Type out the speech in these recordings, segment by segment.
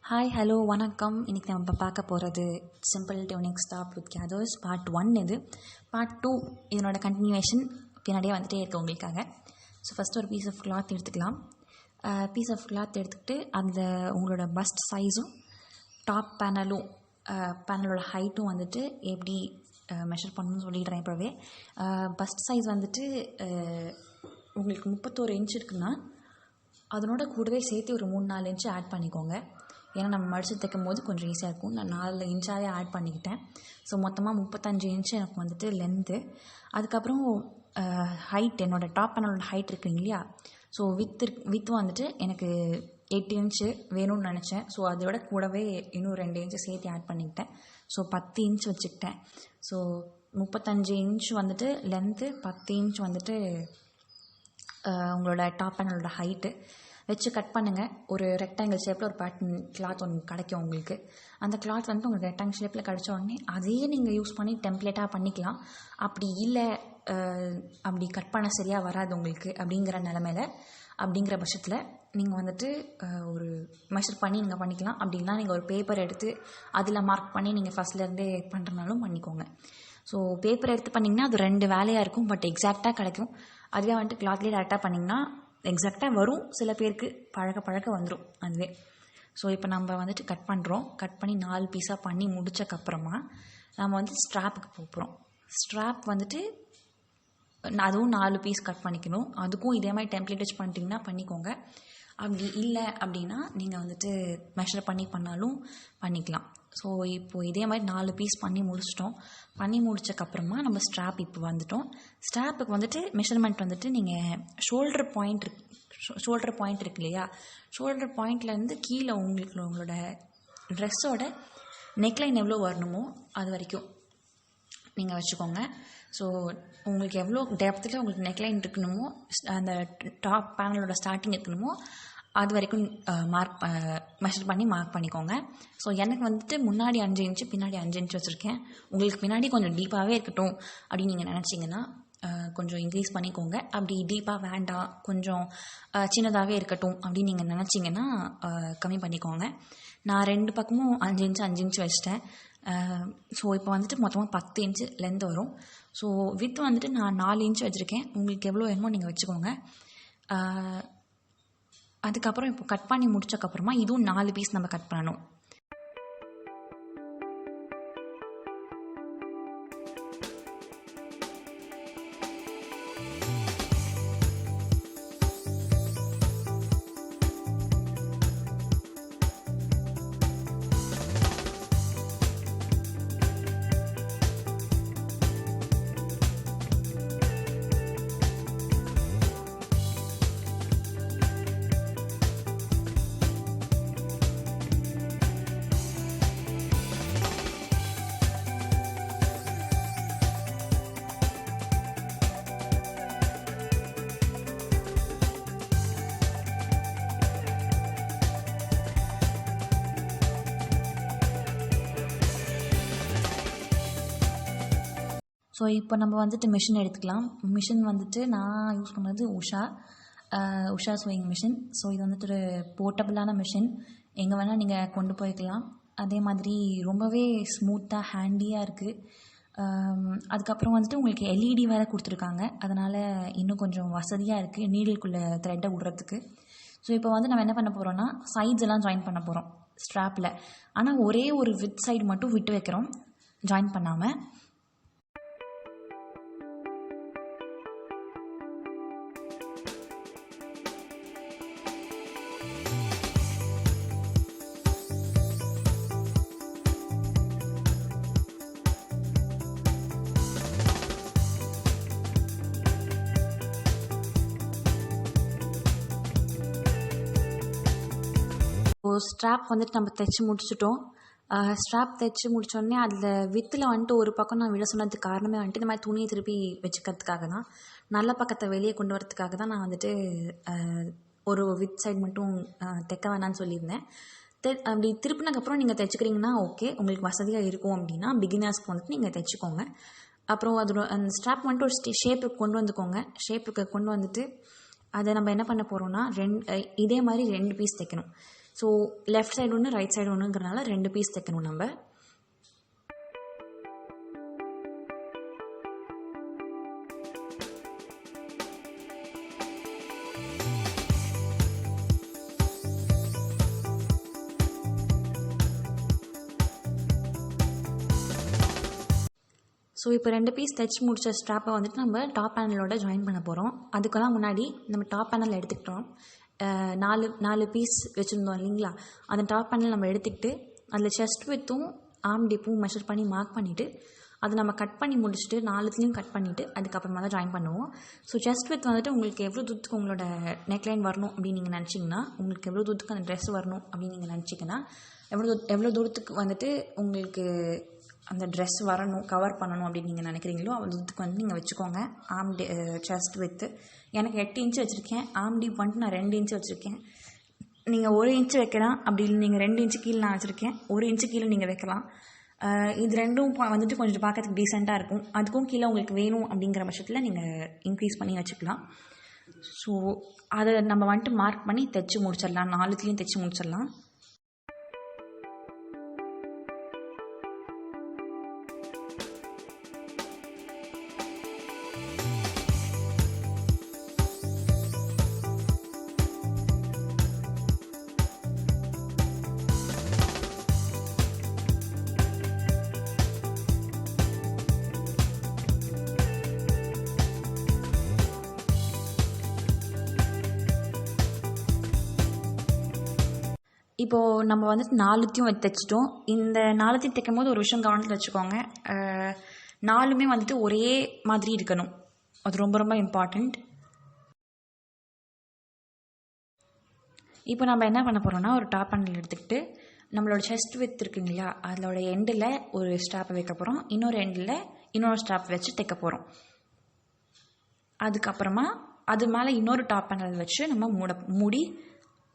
Hi hello வணக்கம். இன்றைக்கி நம்ம பார்க்க போகிறது simple Tunics top with gathers Part-1. இது Part-2 இதனோட கண்டினியூவேஷன் பின்னாடியே வந்துகிட்டே இருக்குது உங்களுக்காக. ஸோ ஃபஸ்ட்டு ஒரு பீஸ் ஆஃப் கிளாத் எடுத்துக்கலாம். பீஸ் ஆஃப் கிளாத் எடுத்துக்கிட்டு அந்த உங்களோட பஸ்ட் சைஸும் டாப் பேனலோட ஹைட்டும் வந்துட்டு எப்படி மெஷர் பண்ணணும்னு சொல்லிடுறேன் இப்போவே. பஸ்ட் சைஸ் வந்துட்டு உங்களுக்கு 31 இன்ச் இருக்குன்னா அதனோட கூடவே சேர்த்து ஒரு 3-4 இன்ச்சு ஆட் பண்ணிக்கோங்க. ஏன்னா நம்ம மடித்து தைக்கும் போது கொஞ்சம் ஈஸியாக இருக்கும். நான் 4 இன்ச்சாகவே ஆட் பண்ணிக்கிட்டேன். ஸோ மொத்தமாக 35 இன்ச்சு எனக்கு வந்துட்டு லென்த்து. அதுக்கப்புறம் ஹைட், என்னோடய டாப் பேனலோட ஹைட் இருக்குங்க இல்லையா, ஸோ வித்து வந்துட்டு எனக்கு 8 இன்ச்சு வேணும்னு நினச்சேன். ஸோ அதோட கூடவே இன்னும் 2 இன்ச்சு சேர்த்து ஆட் பண்ணிக்கிட்டேன். ஸோ 10 இன்ச் வச்சுக்கிட்டேன். ஸோ 35 இன்ச் வந்துட்டு லென்த்து, 10 இன்ச் வந்துட்டு உங்களோட டாப் பேனலோட ஹைட்டு வச்சு கட் பண்ணுங்கள். ஒரு ரெக்டாங்கிள் ஷேப்பில் ஒரு பேட்டர்ன் கிளாத் ஒன்று கிடைக்கும் உங்களுக்கு. அந்த கிளாத் வந்துட்டு உங்களுக்கு ரெக்டாங்கிள் ஷேப்பில் கிடைச்ச உடனே அதையே நீங்கள் யூஸ் பண்ணி டெம்ப்ளேட்டாக பண்ணிக்கலாம். அப்படி இல்லை, அப்படி கட் பண்ண சரியாக வராது உங்களுக்கு அப்படிங்கிற பட்சத்தில் நீங்கள் வந்துட்டு ஒரு மெஷர் பண்ணி நீங்கள் பண்ணிக்கலாம். அப்படின்னா நீங்கள் ஒரு பேப்பர் எடுத்து அதில் மார்க் பண்ணி நீங்கள் ஃபஸ்ட்லேருந்தே பண்ணுறனாலும் பண்ணிக்கோங்க. ஸோ பேப்பர் எடுத்து பண்ணிங்கன்னா அது 2 வேலையாக இருக்கும், பட் எக்ஸாக்டாக கிடைக்கும். அதுவே வந்துட்டு கிளாத்லேயே டேரெக்டாக பண்ணிங்கன்னா எக்ஸாக்டாக வரும். சில பேருக்கு பழக்க வந்துடும் அதுவே. ஸோ இப்போ நம்ம வந்துட்டு கட் பண்ணுறோம். கட் பண்ணி 4 பீஸாக பண்ணி முடித்தக்கப்புறமா நம்ம வந்து ஸ்ட்ராப்புக்கு போகிறோம். ஸ்ட்ராப் வந்துட்டு அதுவும் 4 பீஸ் கட் பண்ணிக்கணும். அதுக்கும் இதே மாதிரி டெம்ப்ளேட் வச்சு பண்ணிட்டீங்கன்னா பண்ணிக்கோங்க. அப்படி இல்லை அப்படின்னா நீங்கள் வந்துட்டு மெஷர் பண்ணாலும் பண்ணிக்கலாம். ஸோ இப்போது இதே மாதிரி 4 பீஸ் பண்ணி முடிச்சிட்டோம். பண்ணி முடித்தக்கப்புறமா நம்ம ஸ்ட்ராப் இப்போ வந்துட்டோம். ஸ்ட்ராப்புக்கு வந்துட்டு மெஷர்மெண்ட் வந்துட்டு நீங்கள் ஷோல்டர் பாயிண்ட் இருக்கு இல்லையா, ஷோல்டர் பாயிண்ட்லேருந்து கீழே உங்களோட ட்ரெஸ்ஸோட நெக்லைன் எவ்வளோ வரணுமோ அது வரைக்கும் நீங்கள் வச்சுக்கோங்க. ஸோ உங்களுக்கு எவ்வளோ டெப்த்தில் உங்களுக்கு நெக்லைன் இருக்கணுமோ, அந்த டாப் பேனலோட ஸ்டார்டிங் இருக்கணுமோ அது வரைக்கும் மெஷர் பண்ணி மார்க் பண்ணிக்கோங்க. ஸோ எனக்கு வந்துட்டு முன்னாடி 5 இன்ச்சு பின்னாடி 5 இன்ச்சு வச்சுருக்கேன். உங்களுக்கு பின்னாடி கொஞ்சம் டீப்பாகவே இருக்கட்டும் அப்படின்னு நீங்கள் நினச்சிங்கன்னா கொஞ்சம் இன்க்ரீஸ் பண்ணிக்கோங்க. அப்படி டீப்பாக வேண்டாம், கொஞ்சம் சின்னதாகவே இருக்கட்டும் அப்படின்னு நீங்கள் நினச்சிங்கன்னா கம்மி பண்ணிக்கோங்க. நான் 2 பக்கமும் 5 இன்ச்சு வச்சிட்டேன். ஸோ இப்போ வந்துட்டு மொத்தமாக 10 இன்ச்சு லென்த் வரும். ஸோ வித் வந்துட்டு நான் 4 இன்ச்சு வச்சுருக்கேன். உங்களுக்கு எவ்வளோ வேணுமோ நீங்கள் வச்சுக்கோங்க. அதுக்கப்புறம் இப்போ கட் பண்ணி முடிச்சக்கப்புறமா இதுவும் 4 பீஸ் நம்ம கட் பண்ணணும். ஸோ இப்போ நம்ம வந்துட்டு மிஷின் எடுத்துக்கலாம். மிஷின் வந்துட்டு நான் யூஸ் பண்ணுறது உஷா ஸ்விங் மிஷின். ஸோ இது வந்துட்டு ஒரு போர்ட்டபிளான மிஷின், எங்கே வேணால் நீங்கள் கொண்டு போய்க்கலாம். அதே மாதிரி ரொம்பவே ஸ்மூத்தாக ஹேண்டியாக இருக்குது. அதுக்கப்புறம் வந்துட்டு உங்களுக்கு LED வேறு கொடுத்துருக்காங்க. அதனால் இன்னும் கொஞ்சம் வசதியாக இருக்குது நீடிலுக்குள்ளே த்ரெட்டை விடுறதுக்கு. ஸோ இப்போ வந்து நம்ம என்ன பண்ண போகிறோன்னா சைட்ஸ் எல்லாம் ஜாயின் பண்ண போகிறோம் ஸ்ட்ராப்பில். ஆனால் ஒரே ஒரு வித் சைடு மட்டும் விட்டு வைக்கிறோம், ஜாயின் பண்ணாமல். ஸ்ட்ராப் வந்துட்டு நம்ம தைச்சி முடிச்சிட்டோம். ஸ்ட்ராப் தைச்சி முடித்தோடனே அதில் வித்தில் வந்துட்டு ஒரு பக்கம் நான் விட சொன்னதுக்கு காரணமே வந்துட்டு இந்த மாதிரி துணியை திருப்பி வச்சுக்கிறதுக்காக தான், நல்ல பக்கத்தை வெளியே கொண்டு வரதுக்காக தான் நான் வந்துட்டு ஒரு வித் சைடு மட்டும் தைக்க வேணான்னு சொல்லியிருந்தேன். அப்படி திருப்பினதுக்கப்புறம் நீங்கள் தைச்சிக்கிறீங்கன்னா ஓகே, உங்களுக்கு வசதியாக இருக்கும் அப்படின்னா பிகினர்ஸ்க்கு வந்துட்டு நீங்கள் தைச்சிக்கோங்க. அப்புறம் அதோட அந்த ஸ்ட்ராப் வந்துட்டு ஒரு ஷேப்புக்கு கொண்டு வந்துக்கோங்க. ஷேப்புக்கு கொண்டு வந்துட்டு அதை நம்ம என்ன பண்ண போகிறோம்னா இதே மாதிரி 2 பீஸ் தைக்கணும். ஸோ லெஃப்ட் சைடு ஒன்று ரைட் சைடு ஒன்றுங்கிறனால 2 பீஸ் தைக்கணும் நம்ம. ஸோ இப்போ 2 பீஸ் தைச்சி முடித்த ஸ்ட்ராப்பை வந்துட்டு நம்ம டாப் பேனலோட ஜாயின் பண்ண போகிறோம். அதுக்கெல்லாம் முன்னாடி நம்ம டாப் பேனல் எடுத்துக்கிட்டோம். 4 பீஸ் வச்சுருந்தோம் இல்லைங்களா, அந்த டாப் பேனல் நம்ம எடுத்துக்கிட்டு அதில் செஸ்ட் வித்தும் ஆர்ம் டிப்பும் மெஷர் பண்ணி மார்க் பண்ணிவிட்டு அதை நம்ம கட் பண்ணி முடிச்சுட்டு 4த்துலேயும் கட் பண்ணிவிட்டு அதுக்கப்புறமா தான் ஜாயின் பண்ணுவோம். ஸோ செஸ்ட் வித் வந்துட்டு உங்களுக்கு எவ்வளோ தூரத்துக்கு உங்களோட நெக்லைன் வரணும் அப்படின்னு நீங்கள் நினச்சிங்கன்னா, உங்களுக்கு எவ்வளோ தூரத்துக்கு அந்த ட்ரெஸ் வரணும் அப்படின்னு நீங்கள் நினச்சிங்கன்னா, எவ்வளோ தூரத்துக்கு வந்துட்டு உங்களுக்கு அந்த ட்ரெஸ் வரணும், கவர் பண்ணணும் அப்படின்னு நீங்கள் நினைக்கிறீங்களோ அவ்வளோ தூரத்துக்கு வந்து நீங்கள் வச்சுக்கோங்க. ஆர்ம் செஸ்ட் வித்து எனக்கு 8 இன்ச்சு வச்சுருக்கேன். ஆர்ம் டீப் வந்துட்டு நான் 2 இன்ச்சு வச்சுருக்கேன். நீங்கள் 1 இன்ச்சு வைக்கலாம், அப்படி இல்லை நீங்கள் 2 இன்ச்சு கீழே நான் வச்சுருக்கேன், 1 இன்ச்சு கீழே நீங்கள் வைக்கலாம். இது ரெண்டும் வந்துட்டு கொஞ்சம் பார்க்கறதுக்கு டீசெண்டாக இருக்கும். அதுக்கும் கீழே உங்களுக்கு வேணும் அப்படிங்கிற பட்சத்தில் நீங்கள் இன்க்ரீஸ் பண்ணி வச்சுக்கலாம். ஸோ அதை நம்ம வந்துட்டு மார்க் பண்ணி தைச்சி முடிச்சிடலாம், 4த்துலேயும் தைச்சி முடிச்சிடலாம். இப்போது நம்ம வந்துட்டு 4த்தையும் தைச்சிட்டோம். இந்த 4த்தையும் தைக்கும் போது ஒரு விஷயம் கவனத்தில் வச்சுக்கோங்க, 4மே வந்துட்டு ஒரே மாதிரி இருக்கணும். அது ரொம்ப ரொம்ப இம்பார்ட்டண்ட். இப்போ நம்ம என்ன பண்ண போகிறோம்னா, ஒரு டாப் பேனல் எடுத்துக்கிட்டு நம்மளோட செஸ்ட் வித் இருக்குங்க இல்லையா, அதோட எண்டில் ஒரு ஸ்ட்ராப்பை வைக்க போகிறோம், இன்னொரு எண்டில் இன்னொரு ஸ்ட்ராப் வச்சு தைக்க போகிறோம். அதுக்கப்புறமா அது மேலே இன்னொரு டாப் பேனல் வச்சு நம்ம மூடி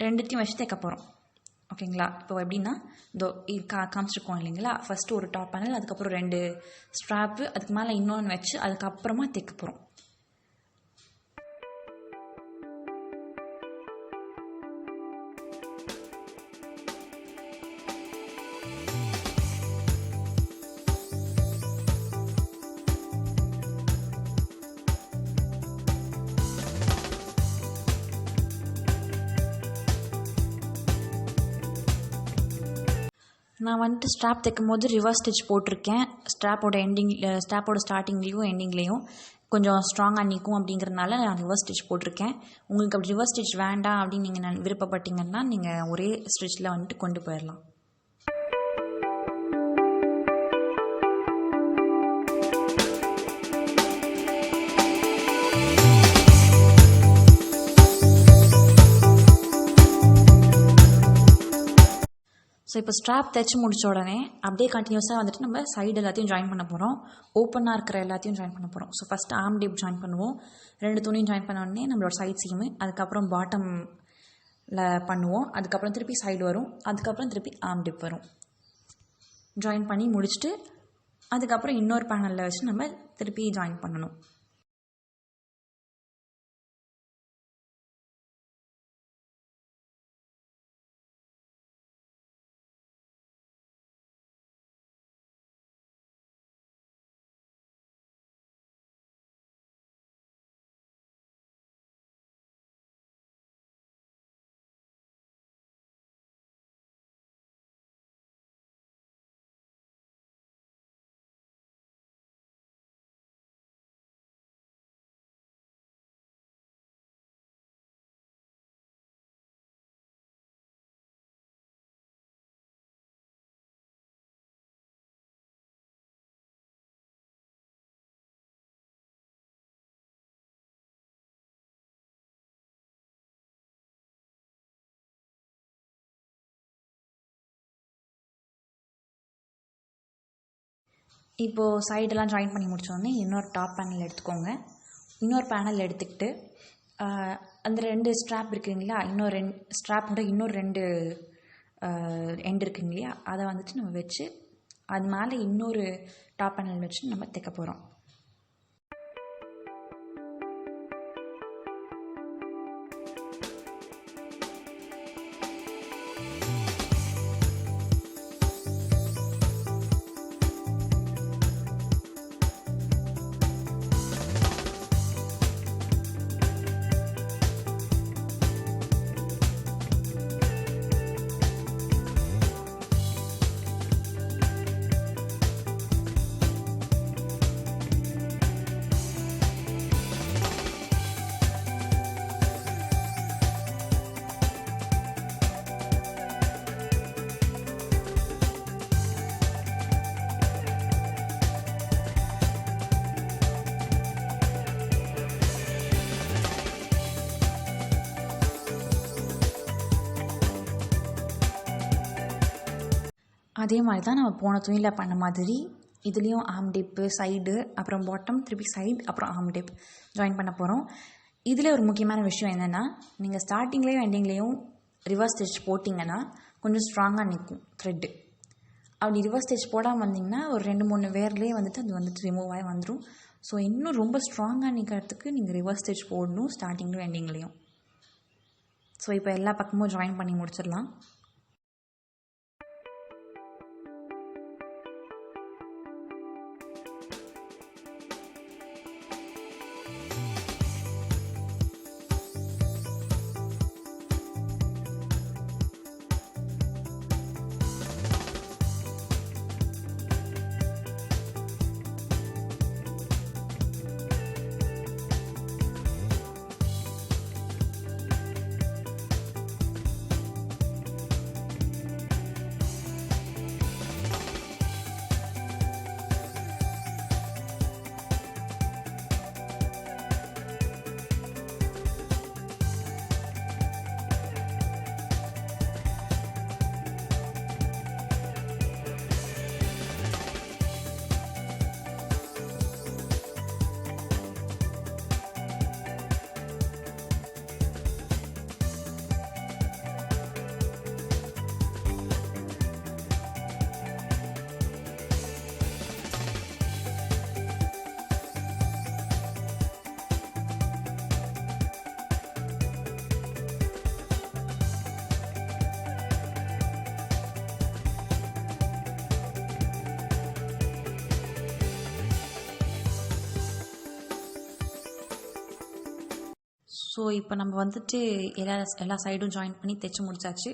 2த்தையும் வச்சு தைக்க போகிறோம். ஓகேங்களா? இப்போ எப்படின்னா காமிச்சிருக்கோம் இல்லைங்களா, ஃபஸ்ட்டு ஒரு டாப் பேனல், அதுக்கப்புறம் 2 ஸ்ட்ராப்பு, அதுக்கு மேலே இன்னொன்று வச்சு அதுக்கப்புறமா தைக்க போகிறோம். நான் வந்துட்டு ஸ்ட்ராப் தைக்கும் போது ரிவர்ஸ் ஸ்டிச் போட்டிருக்கேன். ஸ்ட்ராப்போட ஸ்டார்டிங்லேயும் எண்டிங்லேயும் கொஞ்சம் ஸ்ட்ராங்காக நிற்கும் அப்படிங்கிறதுனால நான் ரிவர்ஸ் ஸ்டிச் போட்டிருக்கேன். உங்களுக்கு அப்படி ரிவர்ஸ் ஸ்டிச் வேண்டாம் அப்படின்னு நீங்கள் விருப்பப்பட்டீங்கன்னா நீங்கள் ஒரே ஸ்டிச்சில் வந்துட்டு கொண்டு போயிடலாம். ஸோ இப்போ ஸ்ட்ராப் தைச்சி முடித்த உடனே அப்படியே கண்டினியூஸாக வந்துட்டு நம்ம சைடு எல்லாத்தையும் ஜாயின் பண்ண போகிறோம். ஓப்பனாக இருக்கிற எல்லாத்தையும் ஜாயின் பண்ண போகிறோம். So first arm dip join பண்ணுவோம். 2 துணியும் ஜாயின் பண்ண உடனே நம்மளோட சைட் சீமு, அதுக்கப்புறம் பாட்டமில் பண்ணுவோம். அதுக்கப்புறம் திருப்பி சைடு வரும், அதுக்கப்புறம் திருப்பி ஆர்ம் டிப் வரும். ஜாயின் பண்ணி முடிச்சுட்டு அதுக்கப்புறம் இன்னொரு பேனலில் வச்சு நம்ம திருப்பி ஜாயின் பண்ணணும். இப்போது சைடெல்லாம் ஜாயின் பண்ணி முடித்தோடனே இன்னொரு டாப் பேனல் எடுத்துக்கோங்க. இன்னொரு பேனல் எடுத்துக்கிட்டு அந்த 2 ஸ்ட்ராப் இருக்குங்களா, இன்னொரு 2 ஸ்ட்ராப்போட இன்னொரு 2 எண்ட் இருக்குங்க இல்லையா, அதை வந்துட்டு நம்ம வச்சு அது மேலே இன்னொரு டாப் பேனல் வச்சு நம்ம தைக்க போகிறோம். அதே மாதிரி தான் நம்ம போன துணியில் பண்ண மாதிரி இதுலேயும் ஆர்ம் டிப்பு, சைடு, அப்புறம் பாட்டம், திருப்பி சைடு, அப்புறம் ஆர்ம் டிப் ஜாயின் பண்ண போகிறோம். இதில் ஒரு முக்கியமான விஷயம் என்னென்னா, நீங்கள் ஸ்டார்டிங்லேயும் எண்டிங்லேயும் ரிவர்ஸ் ஸ்டிச் போட்டிங்கன்னா கொஞ்சம் ஸ்ட்ராங்காக நிற்கும் த்ரெட்டு. அப்படி ரிவர்ஸ் ஸ்டிச் போடாமல் வந்திங்கன்னா ஒரு 2-3 வேர்லேயே அது ரிமூவ் ஆகி வந்துடும். ஸோ இன்னும் ரொம்ப ஸ்ட்ராங்காக நிற்கிறதுக்கு நீங்கள் ரிவர்ஸ் ஸ்டிச் போடணும் ஸ்டார்டிங்லேயும் எண்டிங்லேயும். ஸோ இப்போ எல்லா பக்கமும் ஜாயின் பண்ணி முடிச்சிடலாம். ஸோ இப்போ நம்ம எல்லா சைடும் ஜாயின் பண்ணி தைச்சி முடிச்சாச்சு.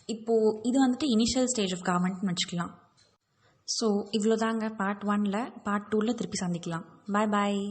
இப்போது இது இனிஷியல் ஸ்டேஜ் ஆஃப் கார்மெண்ட்னு வச்சுக்கலாம். ஸோ இவ்வளோ தாங்க பார்ட் 1. பார்ட் 2ல் திருப்பி சந்திக்கலாம். பாய் பாய்.